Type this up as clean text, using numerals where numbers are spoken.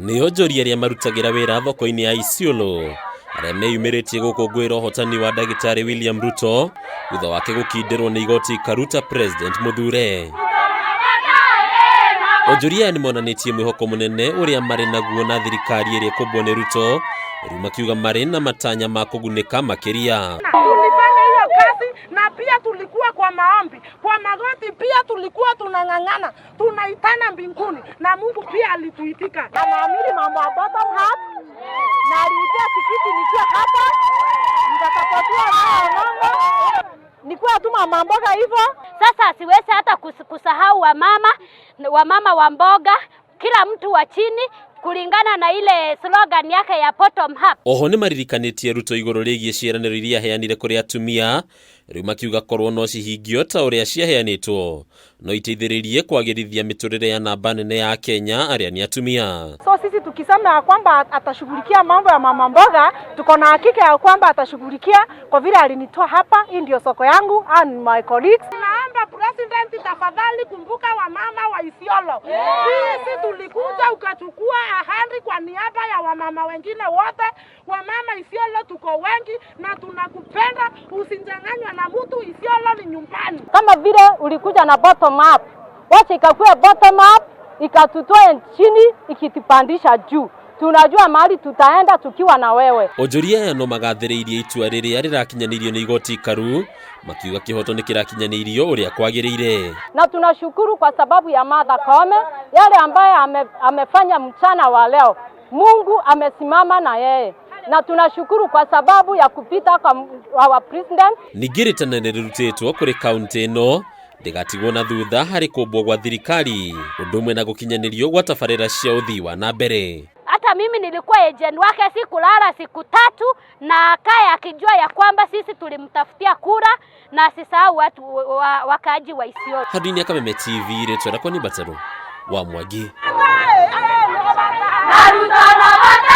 Nĩ onjoria arĩa marutagira wĩra thoko-inĩ ya Isiolo arĩa meyumĩrĩtie gũkũngũĩra ũhotani wa Ndagĩtarĩ William Ruto thutha wake gũkindĩrwo nĩ igoti Karuta President Mũthure. Onjoria nĩ monanĩtie mwĩhoko mũnene ũrĩa marĩ naguo na thirikari ĩrĩa ĩkũmbwo nĩ Ruto, rĩu makiuga marĩ na matanya ma kũgunĩka makĩria. Tulifanya hiyo kazi na pia tulikuwa kwa maombi, kwa magoti pia tulikuwa tunang'ang'ana, tunaitana mbinguni na Mungu pia alituitika. Anaamini mambo ya bottom up na alipia tikiti nikiwa hapa, nitakapotua mama nikuwa tu mama mboga hivyo. Sasa siwezi hata kusahau wamama wa mboga, kila mtu wa chini kulingana na ile slogan yake ya bottom up. Oho nĩ maririkanĩtie Ruto igũrũ rĩgiĩ ciĩranĩro iria aheanire kũrĩ atumia, rĩu makiuga korwo no cihingio ta ũrĩa ciaheanĩtwo no iteithĩrĩrie kwagĩrithia mĩtũrĩre ya namba nene ya Kenya arĩa ni atumia. So sisi tukisema ya kwamba atashughulikia mambo ya mama mboga, tuko na hakika ya kwamba atashughulikia kwa vile alinitoa hapa. Hii ndio soko yangu and my colleagues. Naomba President, tafadhali kumbuka wamama wa Isiolo. Sisi tulikuja ukachukua ahadi kwa niaba ya wamama wengine wote. Wamama Isiolo tuko wengi na tunakupenda, usinyang'anywe na mtu. Isiolo ni nyumbani. Kama vile ulikuja na bottom up, wacha ikakuwa bottom up, ikatutoe chini ikitupandisha juu. Tunajua mahali tutaenda tukiwa na wewe. Onjoria aya no magathĩrĩirie itua rĩrĩa rĩrakinyanĩirio nĩ igoti Karu, makiuga kĩhoto nĩ kĩrakinyanĩirio ũrĩa kwagĩrĩire. Na tunashukuru kwa sababu ya Martha Koome, yale ambaye amefanya mchana wa leo. Mungu amesimama na yeye. Na tunashukuru kwa sababu ya kupita kwa our president. Ningĩ rĩtanene rĩrutĩtwo kũrĩ kaunti ĩno ndĩgatigwo na thutha harĩ kũmbwo gwa thirikari, ũndũ ũmwe na gũkinyanĩrio gwa tabarĩra cia ũthii wa na mbere. Hata mimi nilikuwa agent wake, sikulala siku 3 na akae akijua ya kwamba sisi tulimtafutia kura na asisahau watu wakaaji wa Isiolo. Hadini ya Kameme TV rĩtwa rakwa nĩ Bataru wa Mwangi.